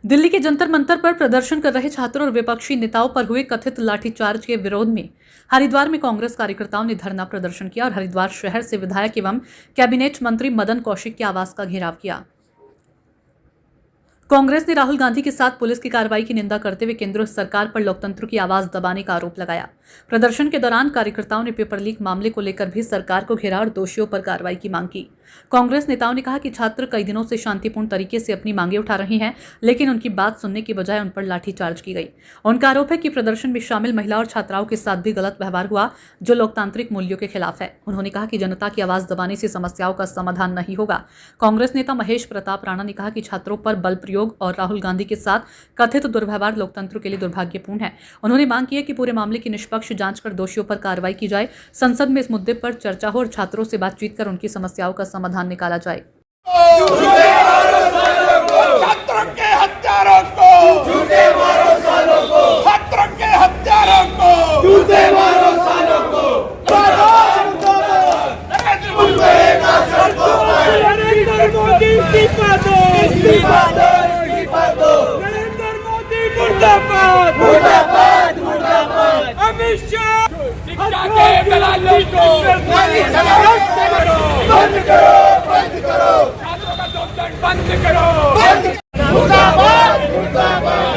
दिल्ली के जंतर मंतर पर प्रदर्शन कर रहे छात्रों और विपक्षी नेताओं पर हुए कथित लाठीचार्ज के विरोध में हरिद्वार में कांग्रेस कार्यकर्ताओं ने धरना प्रदर्शन किया और हरिद्वार शहर से विधायक एवं कैबिनेट मंत्री मदन कौशिक के आवास का घेराव किया। कांग्रेस ने राहुल गांधी के साथ पुलिस की कार्रवाई की निंदा करते हुए केंद्र सरकार पर लोकतंत्र की आवाज दबाने का आरोप लगाया। प्रदर्शन के दौरान कार्यकर्ताओं ने पेपर लीक मामले को लेकर भी सरकार को घेरा और दोषियों पर कार्रवाई की मांग की। कांग्रेस नेताओं ने कहा कि छात्र कई दिनों से शांतिपूर्ण तरीके से अपनी मांगे उठा रहे हैं, लेकिन उनकी बात सुनने की बजाय उन पर लाठीचार्ज की गई। उनका आरोप है कि प्रदर्शन में शामिल महिला और छात्राओं के साथ भी गलत व्यवहार हुआ, जो लोकतांत्रिक मूल्यों के खिलाफ है। उन्होंने कहा कि जनता की आवाज दबाने से समस्याओं का समाधान नहीं होगा। कांग्रेस नेता महेश प्रताप राणा ने कहा कि छात्रों पर बल प्रयोग और राहुल गांधी के साथ कथित दुर्व्यवहार लोकतंत्र के लिए दुर्भाग्यपूर्ण है। उन्होंने मांग की है कि पूरे मामले की निष्पक्ष जांच कर दोषियों पर कार्रवाई की जाए, संसद में इस मुद्दे पर चर्चा हो और छात्रों से बातचीत कर उनकी समस्याओं का समाधान निकाला जाए। छात्रों के हत्यारों को जूते मारो सालों को, छात्रों के हत्यारों को जूते मारो सालों को। नरेंद्र मोदी इस्तीफा दो, इस्तीफा दो, इस्तीफा दो। नरेंद्र मोदी मुर्दाबाद, मुर्दाबाद, मुर्दाबाद। अमित शाह शिक्षा के दलालों को बंद करो, बंद करो, छात्रों का शोषण बंद करो, बंद। मुर्दाबाद, मुर्दाबाद।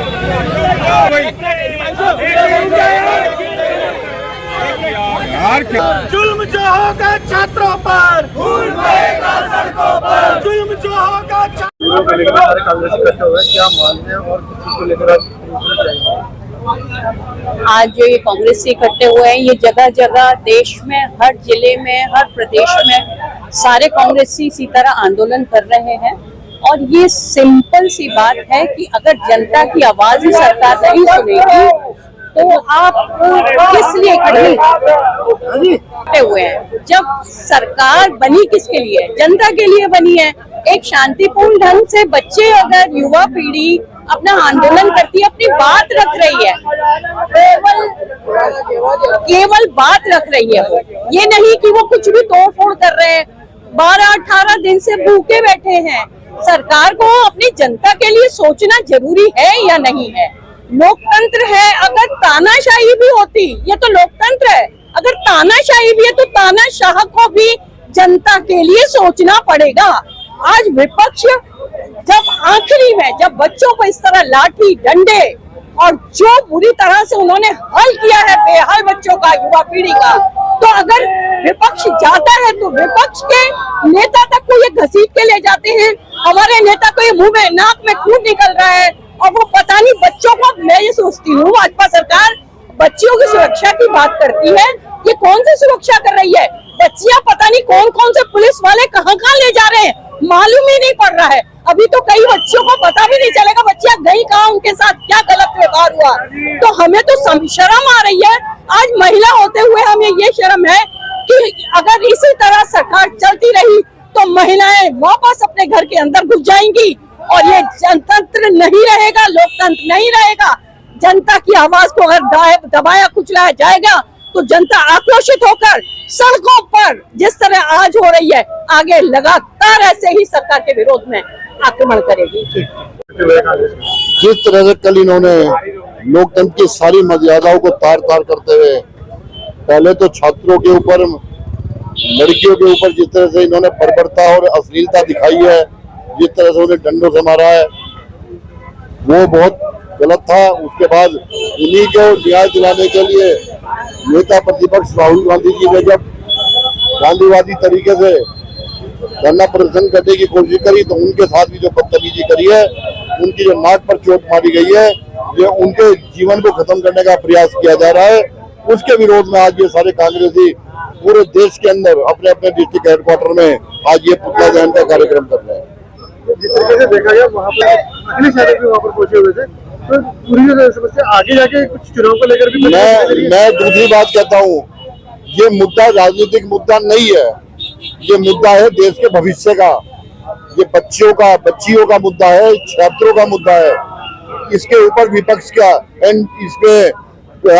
जुल्म जो होगा छात्रों पर, भूल बहेगा सड़कों पर। जुल्म जो होगा छात्रों को लेकर सारे कांग्रेस इकट्ठे हुए, क्या मानते हैं और किस चीज को लेकर आप आज जो ये कांग्रेस से इकट्ठे हुए हैं, ये जगह जगह देश में, हर जिले में, हर प्रदेश में सारे कांग्रेसी इसी तरह आंदोलन कर रहे हैं। और ये सिंपल सी बात है कि अगर जनता की आवाज ही सरकार नहीं सुनेगी तो आप किस लिए इकट्ठे हुए हैं? जब सरकार बनी किसके लिए? जनता के लिए बनी है। एक शांतिपूर्ण ढंग से बच्चे, अगर युवा पीढ़ी अपना आंदोलन करती है, अपनी बात रख रही है, केवल बात रख रही है, ये नहीं कि वो कुछ भी तोड़ फोड़ कर रहे हैं। 12-18 दिन से भूखे बैठे हैं। सरकार को अपनी जनता के लिए सोचना जरूरी है या नहीं है? लोकतंत्र है, अगर तानाशाही भी होती, ये तो लोकतंत्र है, अगर तानाशाही भी है तो तानाशाह को भी जनता के लिए सोचना पड़ेगा। आज विपक्ष जब आखिरी में, जब बच्चों को इस तरह लाठी डंडे और जो बुरी तरह से उन्होंने हल किया है बेहाल बच्चों का, युवा पीढ़ी का, तो अगर विपक्ष जाता है तो विपक्ष के नेता तक को ये घसीट के ले जाते हैं। हमारे नेता को ये मुंह में, नाक में खून निकल रहा है और वो पता नहीं बच्चों को। मैं ये सोचती हूँ भाजपा सरकार बच्चियों की सुरक्षा की बात करती है, ये कौन सी सुरक्षा कर रही है? बच्चियां पता नहीं कौन कौन से पुलिस वाले कहाँ ले जा रहे हैं, मालूम ही नहीं पड़ रहा है। अभी तो कई बच्चियों को पता भी नहीं चलेगा बच्चियां गई कहाँ, उनके साथ क्या गलत व्यवहार हुआ। तो हमें तो शर्म आ रही है। आज महिला होते हुए हमें ये शर्म है कि अगर इसी तरह सरकार चलती रही तो महिलाएं वापस अपने घर के अंदर घुस जाएंगी और ये जनतंत्र नहीं रहेगा, लोकतंत्र नहीं रहेगा। जनता की आवाज को अगर दबाया कुचलाया जाएगा तो जनता आक्रोशित होकर सड़कों पर जिस तरह आज हो रही है, आगे लगातार ऐसे ही सरकार के विरोध में आक्रमण करेगी। जिस तरह से कल इन्होंने लोकतंत्र की सारी मर्यादाओं को तार तार करते हुए पहले तो छात्रों के ऊपर, लड़कियों के ऊपर जिस तरह से इन्होंने बर्बरता और अश्लीलता दिखाई है, जिस तरह से उन्हें डंडों से मारा है, वो बहुत गलत था। उसके बाद इन्हीं को न्याय दिलाने के लिए नेता प्रतिपक्ष राहुल गांधी जी ने जब गांधीवादी तरीके से धरना प्रदर्शन करने की कोशिश करी तो उनके साथ भी जो बदतमीजी करी है, उनकी जो नाक पर चोट मारी गई है, ये उनके जीवन को खत्म करने का प्रयास किया जा रहा है। उसके विरोध में आज ये सारे कांग्रेसी पूरे देश के अंदर अपने अपने डिस्ट्रिक्ट हेडक्वार्टर में आज ये पुतला दहन का कार्यक्रम कर रहे हैं। जिस तरीके से देखा गया वहाँ पर अखिलेश यादव भी वहाँ पर पहुंचे हुए थे, तो पूरी समस्या आगे जाके कुछ चुनाव को लेकर भी मैं दूसरी बात कहता हूँ, ये मुद्दा राजनीतिक मुद्दा नहीं है, ये मुद्दा है देश के भविष्य का, ये बच्चियों का मुद्दा है, छात्रों का मुद्दा है। इसके ऊपर विपक्ष का एंड इसमें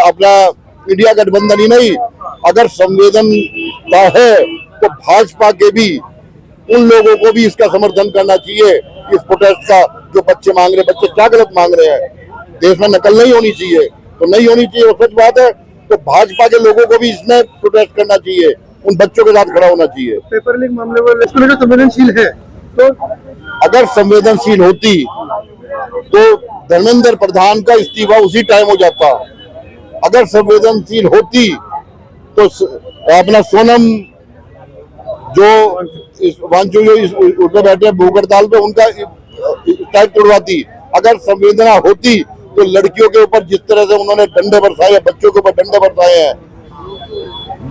अपना इंडिया गठबंधन ही नहीं, अगर संवेदनता है तो भाजपा के भी उन लोगों को भी इसका समर्थन करना चाहिए इस प्रोटेस्ट का जो बच्चे मांग रहे हैं, बच्चे क्या गलत मांग रहे हैं? देश में नकल नहीं होनी चाहिए, तो नहीं होनी चाहिए, वो सच बात है। तो भाजपा के लोगों को भी इसमें प्रोटेस्ट करना चाहिए, उन बच्चों के साथ खड़ा होना चाहिए। पेपर लीक मामले में इसको लेकर संवेदनशील है, तो अगर संवेदनशील होती तो धर्मेंद्र प्रधान का इस्तीफा उसी टाइम हो जाता। अगर संवेदनशील होती तो अपना सोनम जो वांचो जो उसमें बैठे भूख हड़ताल पे, उनका स्ट्राइक तोड़वाती। अगर संवेदना होती तो लड़कियों के ऊपर जिस तरह से उन्होंने डंडे बरसाए, बच्चों के ऊपर डंडे बरसाए हैं,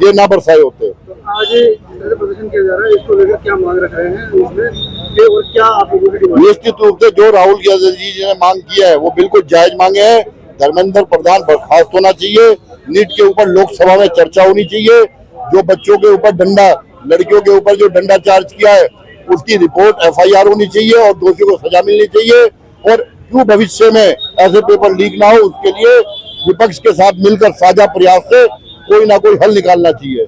ये ना बरसाए होते। तो आज प्रदर्शन किया जा रहा है, इसको लेकर क्या मांग रख रहे हैं इसमें, ये और क्या आप लोगों की डिमांड? निश्चित रूप से जो राहुल गांधी जी ने मांग किया है वो बिल्कुल जायज मांगे हैं। धर्मेंद्र प्रधान बर्खास्त होना चाहिए, नीट के ऊपर लोकसभा में चर्चा होनी चाहिए। जो बच्चों के ऊपर डंडा, लड़कियों के ऊपर जो डंडा चार्ज किया है उसकी रिपोर्ट FIR होनी चाहिए और दोषियों को सजा मिलनी चाहिए। और क्यों भविष्य में ऐसे पेपर लीक ना हो, उसके लिए विपक्ष के साथ मिलकर साझा प्रयास से कोई ना कोई हल निकालना चाहिए।